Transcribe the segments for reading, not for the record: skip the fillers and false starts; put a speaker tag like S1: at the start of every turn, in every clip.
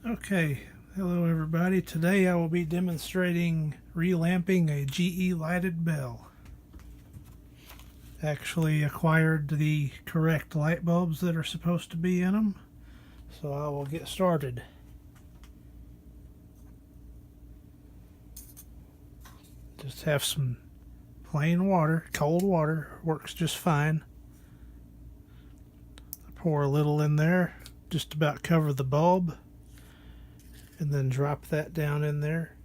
S1: Okay, hello everybody. Today I will be demonstrating relamping a GE lighted bell. Actually acquired the correct light bulbs that are supposed to be in them, so I will get started. Just have some plain water, cold water, works just fine. I pour a little in there, just about cover the bulb, and then drop that down in there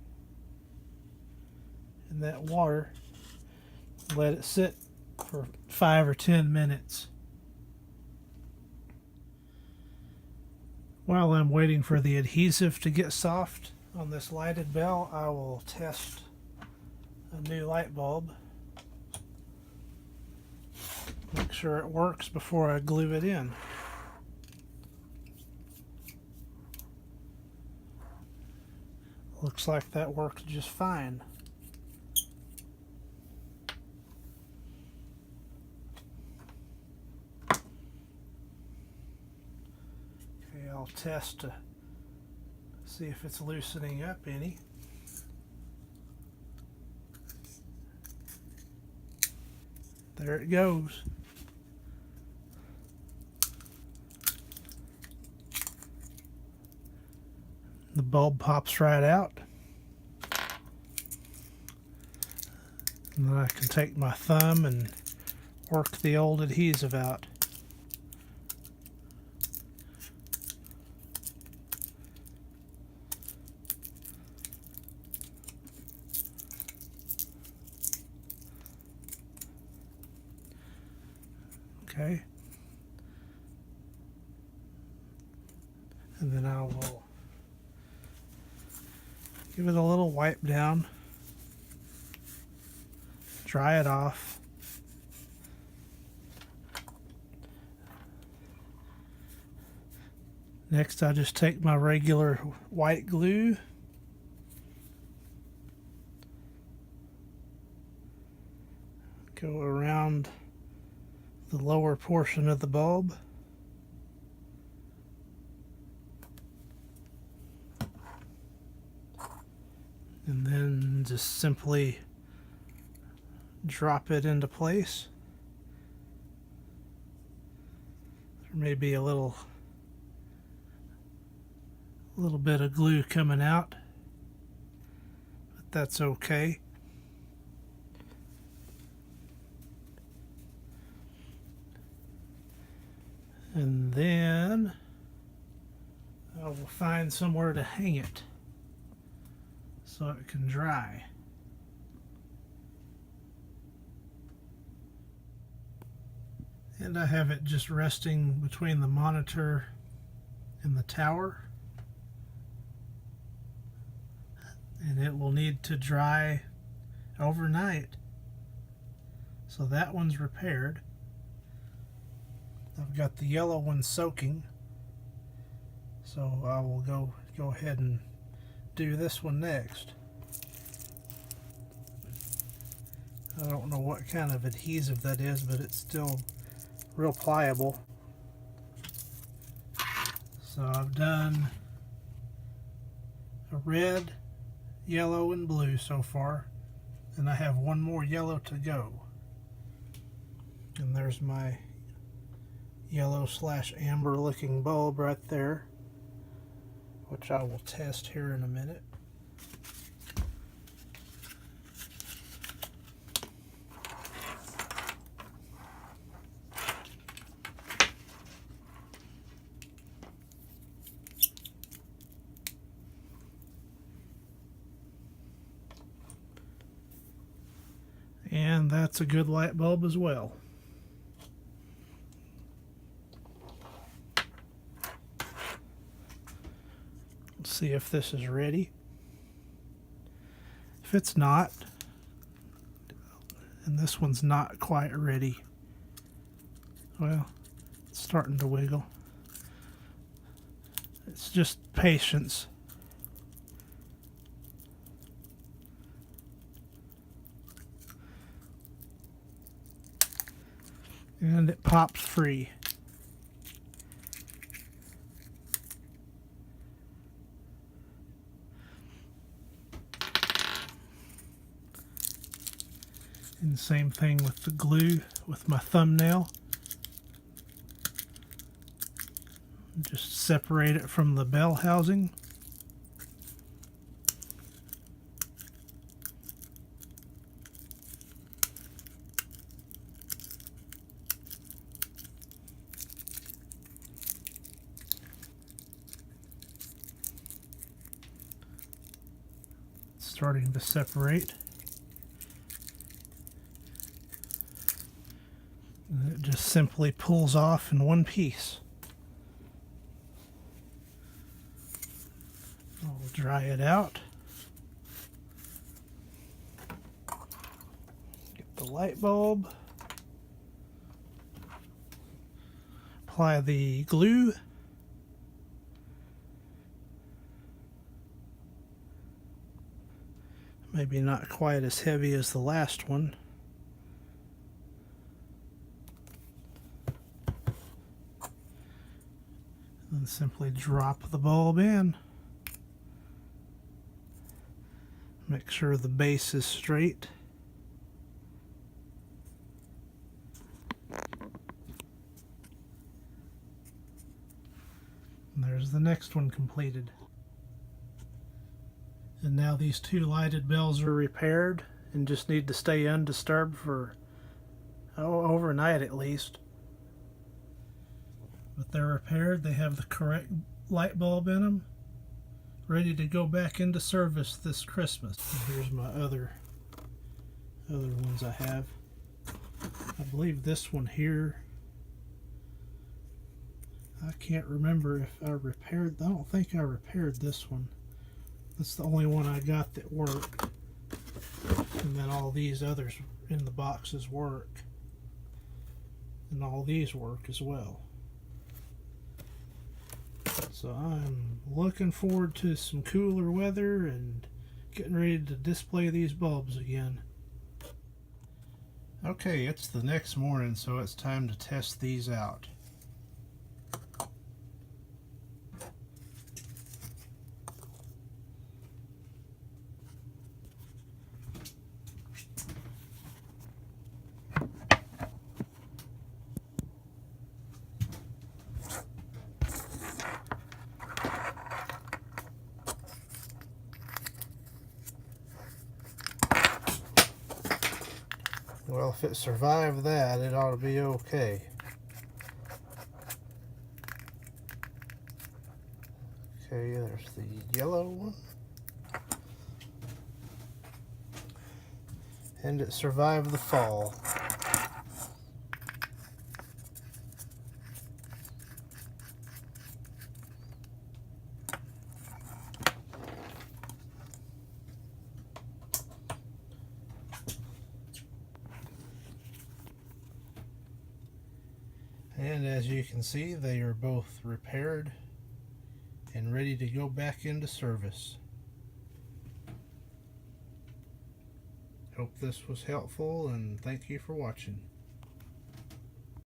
S1: in that water. Let it sit for 5 or 10 minutes. While I'm waiting for the adhesive to get soft on this lighted bell, I will test a new light bulb. Make sure it works before I glue it in. Looks like that works just fine. Okay, I'll test to see if it's loosening up any. There it goes. The bulb pops right out. And then I can take my thumb and work the old adhesive out. Okay. And then I will give it a little wipe down, dry it off. Next, I just take my regular white glue, go around the lower portion of the bulb. And then just simply drop it into place. There may be a little bit of glue coming out, but that's okay. And then I will find somewhere to hang it so it can dry. And I have it just resting between the monitor and the tower. And it will need to dry overnight. So that one's repaired. I've got the yellow one soaking. So I will go ahead and do this one next. I don't know what kind of adhesive that is, but it's still real pliable. So I've done a red, yellow, and blue so far, and I have one more yellow to go. And there's my yellow / amber looking bulb right there, which I will test here in a minute. And that's a good light bulb as well. Let's see if this is ready. If it's not, and this one's not quite ready, well, it's starting to wiggle. It's just patience. And it pops free. And same thing with the glue with my thumbnail. Just separate it from the bell housing. It's starting to separate. And it just simply pulls off in one piece. I'll dry it out. Get the light bulb. Apply the glue. Maybe not quite as heavy as the last one. And simply drop the bulb in. Make sure the base is straight. And there's the next one completed. And now these two lighted bells are repaired and just need to stay undisturbed for overnight at least. But they're repaired, they have the correct light bulb in them, ready to go back into service this Christmas. And here's my other ones I have. I believe this one here, I can't remember if I repaired, I don't think I repaired this one. That's the only one I got that worked. And then all these others in the boxes work. And all these work as well. So I'm looking forward to some cooler weather and getting ready to display these bulbs again. Okay, it's the next morning, so it's time to test these out. Well, if it survived that, it ought to be okay. Okay, there's the yellow one. And it survived the fall. And as you can see, they are both repaired and ready to go back into service. Hope this was helpful, and thank you for watching.